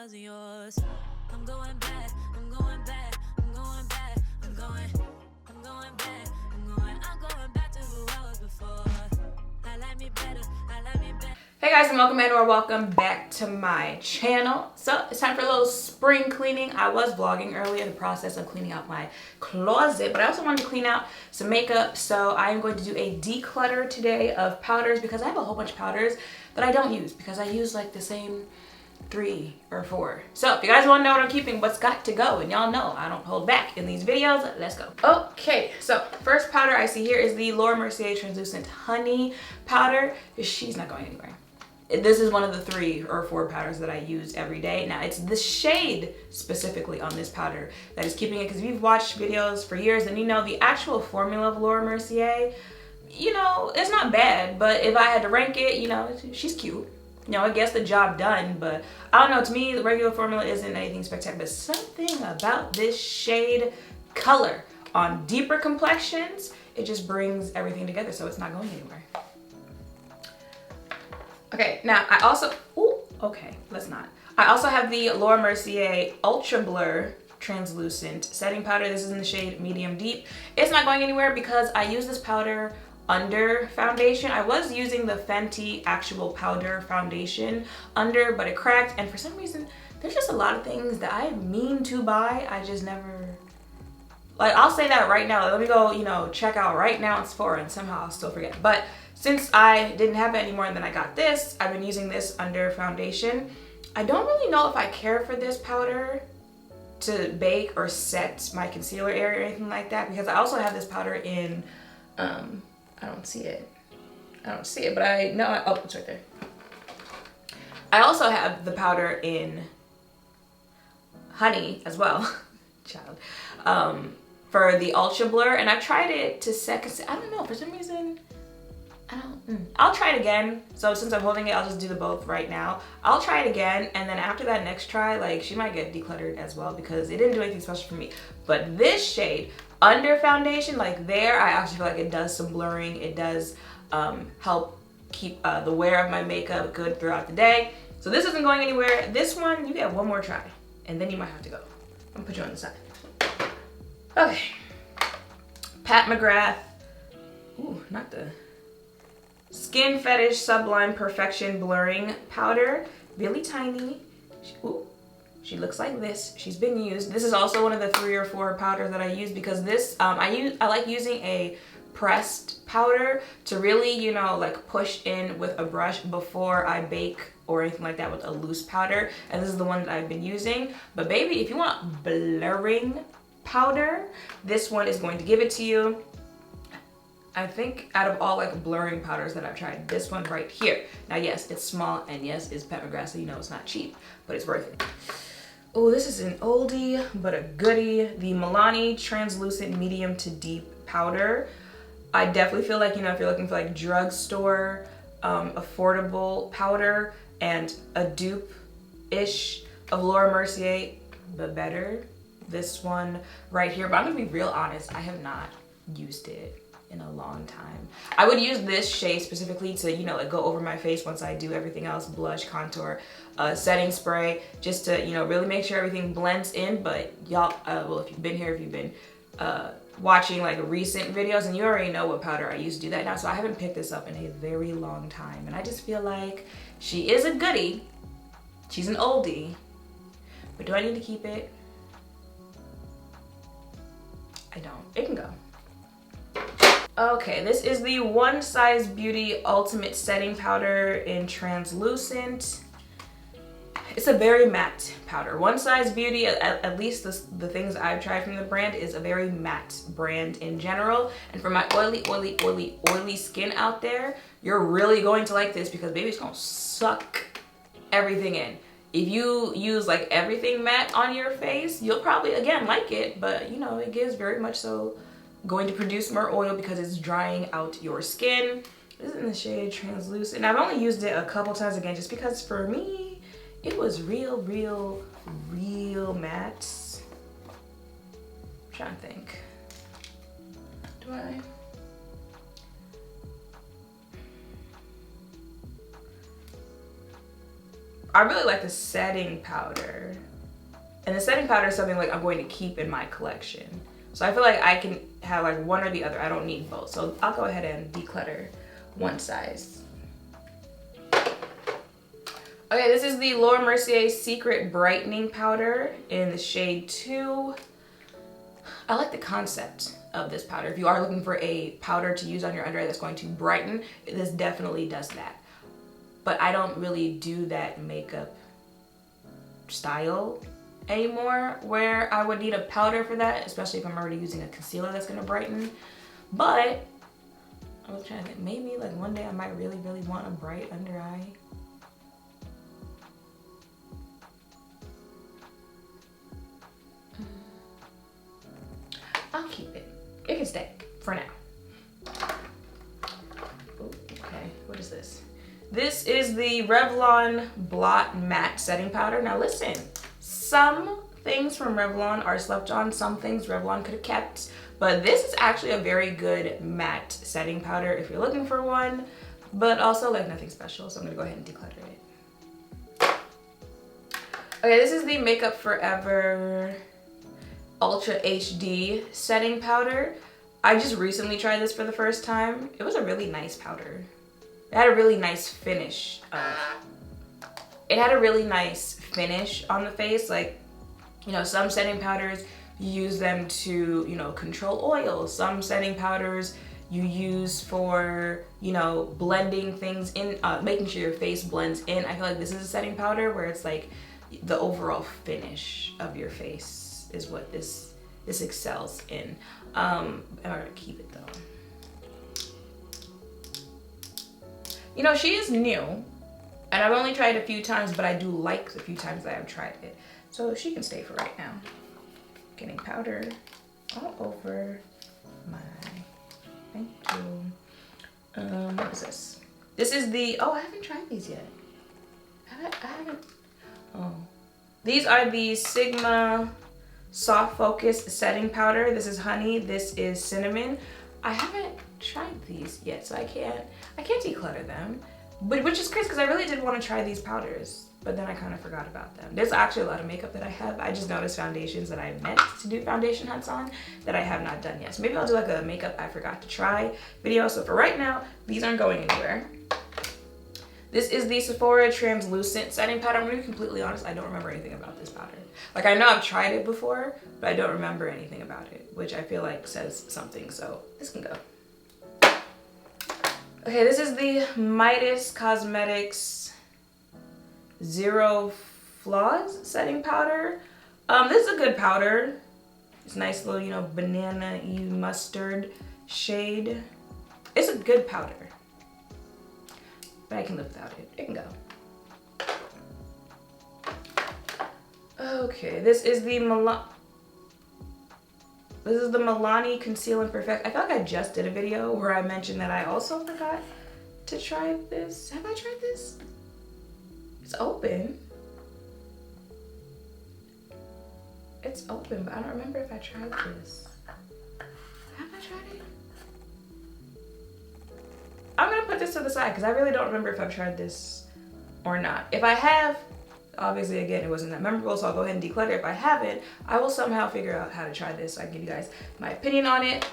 wasn't yours. I'm going back, I'm going back, I'm going back, I'm going back, I'm going back to who I was before. I like me better, I like me better. Hey guys, and welcome in or welcome back to my channel. So it's time for a little spring cleaning. I was vlogging earlier, the process of cleaning out my closet, but I also wanted to clean out some makeup. So I am going to do a declutter today of powders because I have a whole bunch of powders that I don't use because I use like the same 3 or 4. So if you guys want to know what I'm keeping, what's got to go, and y'all know I don't hold back in these videos, let's go. Okay, so first powder I see here is the Mercier Translucent Honey powder. She's not going anywhere. This is one of the 3 or 4 powders that I use every day. Now it's the shade specifically on this powder that is keeping it, because if you've watched videos for years, then you know the actual formula of Mercier, you know, it's not bad, but if I had to rank it, you know, she's cute. You know, it gets the job done, but I don't know, to me, the regular formula isn't anything spectacular, but something about this shade color on deeper complexions, it just brings everything together, so it's not going anywhere. Okay, now I also, I also have the Mercier Ultra Blur Translucent Setting Powder. This is in the shade Medium Deep. It's not going anywhere because I use this powder under foundation. I was using the Fenty Actual Powder Foundation under, but it cracked, and for some reason, there's just a lot of things that I mean to buy, I just never, like, I'll say that right now. Let me go, you know, check out right now in Sephora, and somehow I'll still forget. But since I didn't have it anymore and then I got this, I've been using this under foundation. I don't really know if I care for this powder to bake or set my concealer area or anything like that, because I also have this powder in, I don't see it, but I know, oh, it's right there. I also have the powder in Honey as well, child, for the Ultra Blur, and I've tried it to set, cause I don't know, for some reason, I'll try it again. So since I'm holding it, I'll just do the both right now. I'll try it again, and then after that next try, like, she might get decluttered as well because it didn't do anything special for me. But this shade, under foundation, like there, I actually feel like it does some blurring. It does help keep the wear of my makeup good throughout the day. So this isn't going anywhere. This one, you get one more try, and then you might have to go. I'm gonna put you on the side. Okay. Pat McGrath. Ooh, not the Skin Fetish Sublime Perfection Blurring Powder. Really tiny. She looks like this. She's been used. This is also one of the 3 or 4 powders that I use because this, I like using a pressed powder to really, you know, like push in with a brush before I bake or anything like that with a loose powder. And this is the one that I've been using. But baby, if you want blurring powder, this one is going to give it to you. I think out of all like blurring powders that I've tried, this one right here. Now yes, it's small, and yes, it's Pat McGrath, so you know it's not cheap, but it's worth it. Oh, this is an oldie, but a goodie. The Milani Translucent Medium to Deep Powder. I definitely feel like, you know, if you're looking for like drugstore, affordable powder and a dupe-ish of Mercier, but better, this one right here. But I'm gonna be real honest, I have not used it in a long time. I would use this shade specifically to, you know, like go over my face once I do everything else, blush, contour, setting spray, just to, you know, really make sure everything blends in. But y'all, well, if you've been here, if you've been watching like recent videos, and you already know what powder I use to do that now, so I haven't picked this up in a very long time, and I just feel like she is a goodie. She's an oldie, but do I need to keep it? I don't. It can go. Okay, this is the One Size Beauty Ultimate Setting Powder in Translucent. It's a very matte powder. One Size Beauty, at least the things I've tried from the brand, is a very matte brand in general. And for my oily skin out there, you're really going to like this because baby, it's gonna suck everything in. If you use like everything matte on your face, you'll probably, again, like it, but you know, it gives very much so going to produce more oil because it's drying out your skin. This is in the shade Translucent. And I've only used it a couple times, again, just because for me, it was real matte. I'm trying to think. Do I? I really like the setting powder. And the setting powder is something like I'm going to keep in my collection. So I feel like I can have like one or the other. I don't need both. So I'll go ahead and declutter one size. Okay, this is the Laura Mercier Secret Brightening Powder in the shade 2. I like the concept of this powder. If you are looking for a powder to use on your under eye that's going to brighten, this definitely does that. But I don't really do that makeup style anymore where I would need a powder for that, especially if I'm already using a concealer that's gonna brighten. But I was trying to think, maybe like one day I might really want a bright under eye. I'll keep it. It can stay for now. Ooh, okay, what is this? This is the Revlon Blot Matte Setting Powder. Now listen, some things from Revlon are slept on, some things Revlon could have kept, but this is actually a very good matte setting powder if you're looking for one, but also like nothing special, so I'm gonna go ahead and declutter it. Okay, this is the Makeup Forever Ultra HD setting powder. I just recently tried this for the first time. It was a really nice powder. It had a really nice finish. It had a really nice finish on the face. Like, you know, some setting powders, you use them to, you know, control oil. Some setting powders you use for, you know, blending things in, making sure your face blends in. I feel like this is a setting powder where it's like the overall finish of your face is what this excels in. I'm gonna keep it though. You know, she is new, and I've only tried it a few times, but I do like the few times that I've tried it. So she can stay for right now. Getting powder all over my, thank you. What is this? This is the, oh, I haven't tried these yet. I haven't, oh. These are the Sigma Soft Focus Setting Powder. This is honey, this is cinnamon. I haven't tried these yet, so I can't declutter them. But which is crazy because I really did want to try these powders, but then I kind of forgot about them. There's actually a lot of makeup that I have. I just noticed foundations that I meant to do foundation hunts on that I have not done yet. So maybe I'll do like a makeup I forgot to try video. So for right now, these aren't going anywhere. This is the Sephora Translucent Setting Powder. I'm gonna be completely honest, I don't remember anything about this powder. Like, I know I've tried it before, but I don't remember anything about it, which I feel like says something, so this can go. Okay, this is the Midas Cosmetics Zero Flaws Setting Powder. This is a good powder. It's a nice little, you know, banana-y mustard shade. It's a good powder. But I can live without it. It can go. Okay, this is the Milani Conceal and Perfect. I feel like I just did a video where I mentioned that I also forgot to try this. Have I tried this? It's open. It's open, but I don't remember if I tried this. Have I tried it? I'm gonna put this to the side because I really don't remember if I've tried this or not. If I have, obviously again, it wasn't that memorable, so I'll go ahead and declutter. If I haven't, I will somehow figure out how to try this so I can give you guys my opinion on it.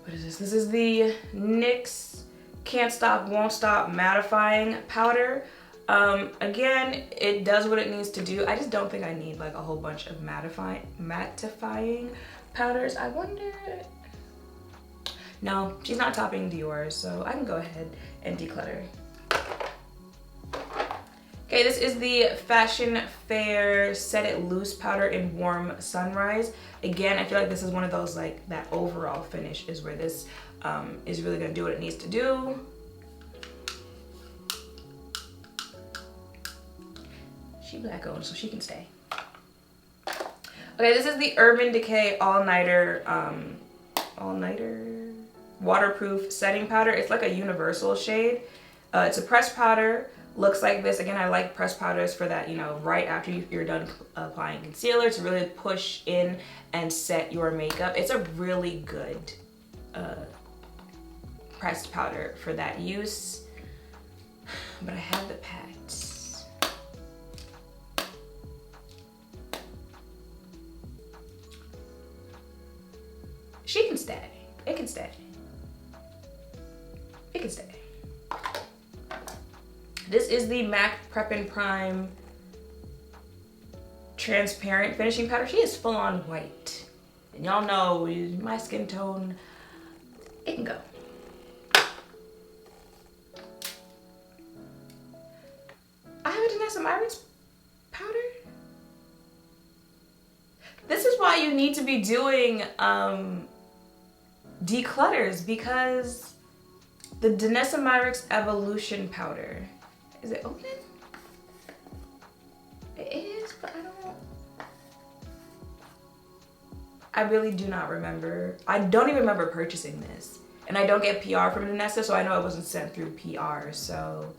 What is this? This is the NYX Can't Stop, Won't Stop Mattifying Powder. Again, it does what it needs to do. I just don't think I need like a whole bunch of mattifying powders. I wonder, no, she's not topping Dior, so I can go ahead and declutter. Okay, this is the Fashion Fair Set It Loose Powder in Warm Sunrise. Again, I feel like this is one of those, like, that overall finish is where this is really gonna do what it needs to do. She black owned, so she can stay. Okay, this is the Urban Decay All-Nighter Waterproof Setting Powder. It's like a universal shade. It's a pressed powder. Looks like this. Again, I like pressed powders for that, you know, right after you're done applying concealer to really push in and set your makeup. It's a really good pressed powder for that use. but I have the pads. She can stay. It can stay. It can stay. This is the MAC Prep and Prime transparent finishing powder. She is full on white. And y'all know my skin tone, it can go. I have a Dior Nyx powder. This is why you need to be doing declutters, because the Dior Nyx Evolution powder, is it open? It is, but I really do not remember. I don't even remember purchasing this. And I don't get PR from Dior, so I know it wasn't sent through PR. So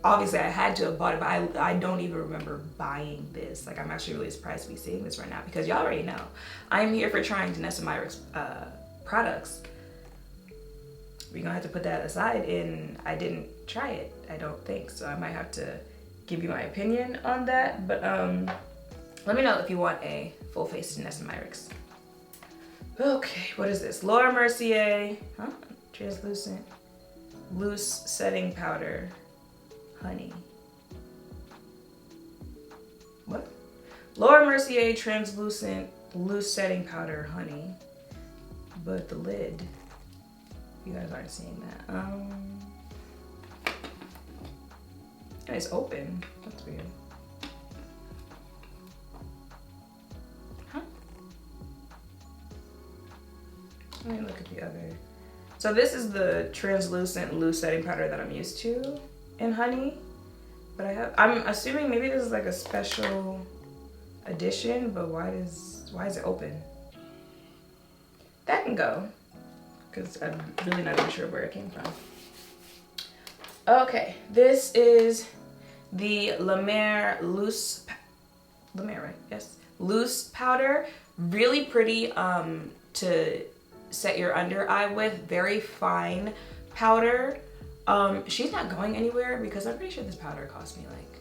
obviously I had to have bought it, but I don't even remember buying this. Like, I'm actually really surprised to be seeing this right now, because y'all already know I'm here for trying Dior Nyx products. We're gonna have to put that aside, and I didn't try it, I don't think. So I might have to give you my opinion on that. But let me know if you want a full face Dior Nyx. Okay, what is this? Laura Mercier, translucent loose setting powder, honey. What? Laura Mercier translucent loose setting powder, honey. But the lid, you guys aren't seeing that. And it's open. That's weird. Huh? Let me look at the other. So this is the translucent loose setting powder that I'm used to in honey. But I'm assuming maybe this is like a special edition, but why is it open? That can go, because I'm really not even sure where it came from. Okay, this is the La Mer loose, La Mer, right? Yes, loose powder. Really pretty to set your under eye with. Very fine powder. She's not going anywhere, because I'm pretty sure this powder cost me like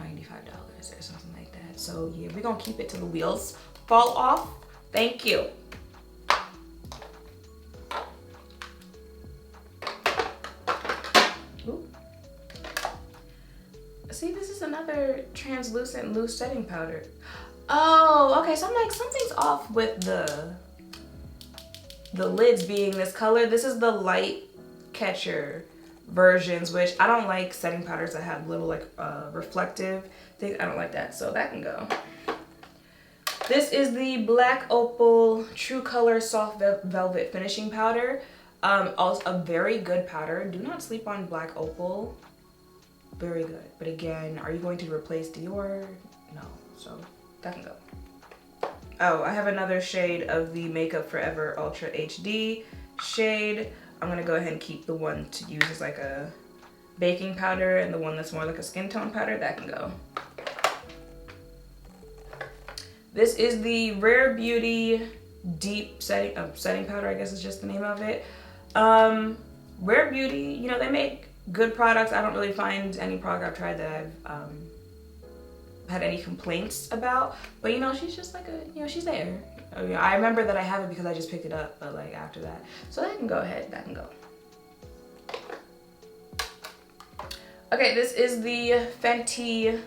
$95 or something like that. So yeah, we're gonna keep it till the wheels fall off. Thank you. Ooh. See, this is another translucent loose setting powder. Oh, okay, so I'm like, something's off with the lids being this color. This is the light catcher versions, which I don't like setting powders that have little like reflective things. I don't like that, so that can go. This is the Black Opal True Color Soft Velvet Finishing Powder. Also a very good powder. Do not sleep on Black Opal. Very good. But again, are you going to replace Dior? No, so that can go. Oh, I have another shade of the Makeup Forever Ultra HD shade. I'm gonna go ahead and keep the one to use as like a baking powder, and the one that's more like a skin tone powder, that can go. This is the Rare Beauty Deep Setting Powder, I guess is just the name of it. Rare Beauty, you know, they make good products. I don't really find any product I've tried that I've had any complaints about, but you know, she's just like a, you know, she's there. I remember that I have it because I just picked it up, but like after that. So that can go ahead, that can go. Okay, this is the Fenty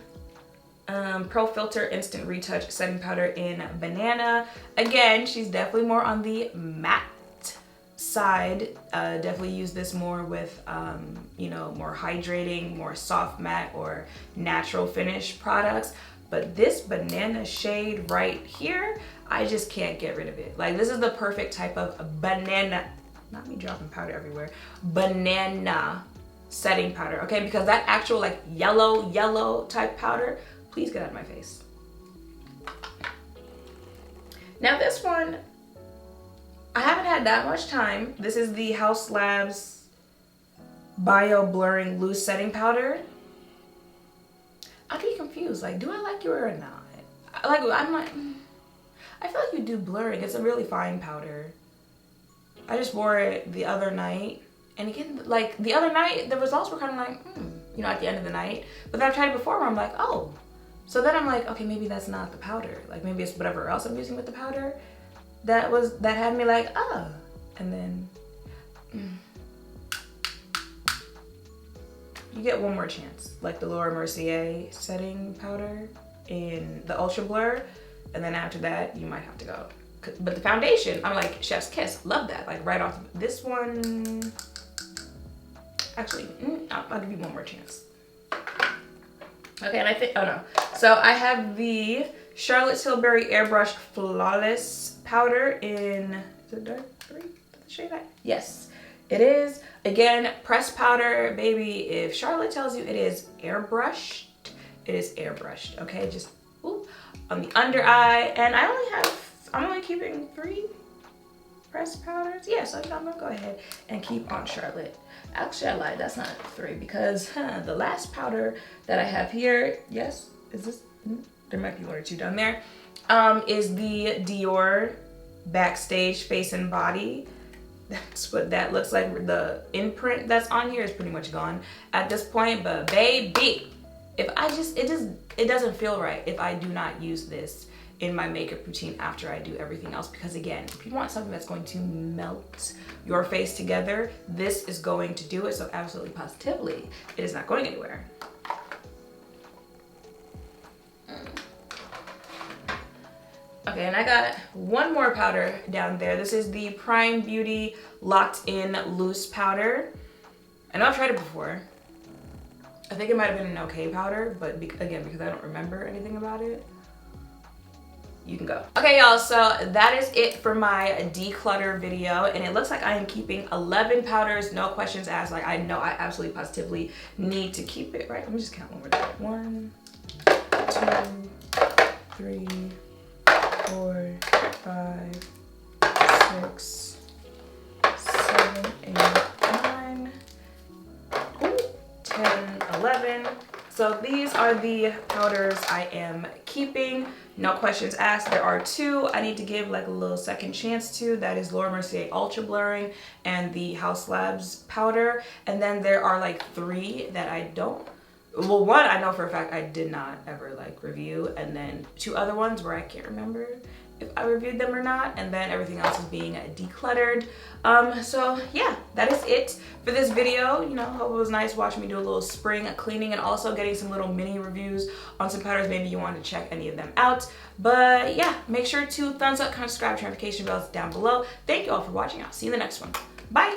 Pro Filter Instant Retouch Setting Powder in Banana. Again, she's definitely more on the matte side. Definitely use this more with, you know, more hydrating, more soft matte or natural finish products. But this banana shade right here, I just can't get rid of it. Like, this is the perfect type of banana, not me dropping powder everywhere, banana setting powder, okay? Because that actual like yellow type powder, please get out of my face. Now this one, I haven't had that much time. This is the Haus Labs Bio Blurring Loose Setting Powder. I'd be confused, like, do I like you or not? Like, I'm like, I feel like you do blurring. It's a really fine powder. I just wore it the other night And again, like the other night, the results were kind of like, you know, at the end of the night. But then I've tried it before where I'm like, oh. So then I'm like, okay, maybe that's not the powder. Like maybe it's whatever else I'm using with the powder that had me like, oh. And then you get one more chance. Like the Laura Mercier setting powder in the Ultra Blur. And then after that, you might have to go. But the foundation, I'm like, chef's kiss. Love that. Like right off this one. Actually, I'll give you one more chance. Okay, and I think, oh no. So I have the Charlotte Tilbury Airbrush Flawless Powder in, is it dark 3? Did I show you that? Yes, it is. Again, pressed powder, baby. If Charlotte tells you it is airbrushed, it is airbrushed, okay? Just on the under eye. And I'm only keeping 3 pressed powders. Yeah, so I'm gonna go ahead and keep on Charlotte. Actually, I lied, that's not 3 because the last powder that I have here, yes, is this, there might be 1 or 2 down there, is the Dior Backstage Face and Body. That's what that looks like. The imprint that's on here is pretty much gone at this point, but baby, if I just, it doesn't feel right if I do not use this in my makeup routine after I do everything else, because again, if you want something that's going to melt your face together, this is going to do it. So absolutely positively, it is not going anywhere. Okay, and I got one more powder down there. This is the Prime Beauty Locked In Loose Powder. I know I've tried it before. I think it might have been an okay powder, but again, because I don't remember anything about it, you can go. Okay, y'all, so that is it for my declutter video, and it looks like I am keeping 11 powders, no questions asked. Like, I know I absolutely positively need to keep it, right? Let me just count one more time. 1, 2, 3, 4, 5, 6, 7, 8, 9, 10, 11. So these are the powders I am keeping. No questions asked. There are 2 I need to give like a little second chance to. That is Laura Mercier Ultra Blurring and the Haus Labs powder. And then there are like 3 that I don't. Well, 1 I know for a fact I did not ever like review, and then 2 other ones where I can't remember if I reviewed them or not, and then everything else is being decluttered. So yeah, that is it for this video. You know, hope it was nice watching me do a little spring cleaning and also getting some little mini reviews on some powders. Maybe you want to check any of them out. But yeah, make sure to thumbs up, comment, subscribe, notification bells down below. Thank you all for watching. I'll see you in the next one. Bye.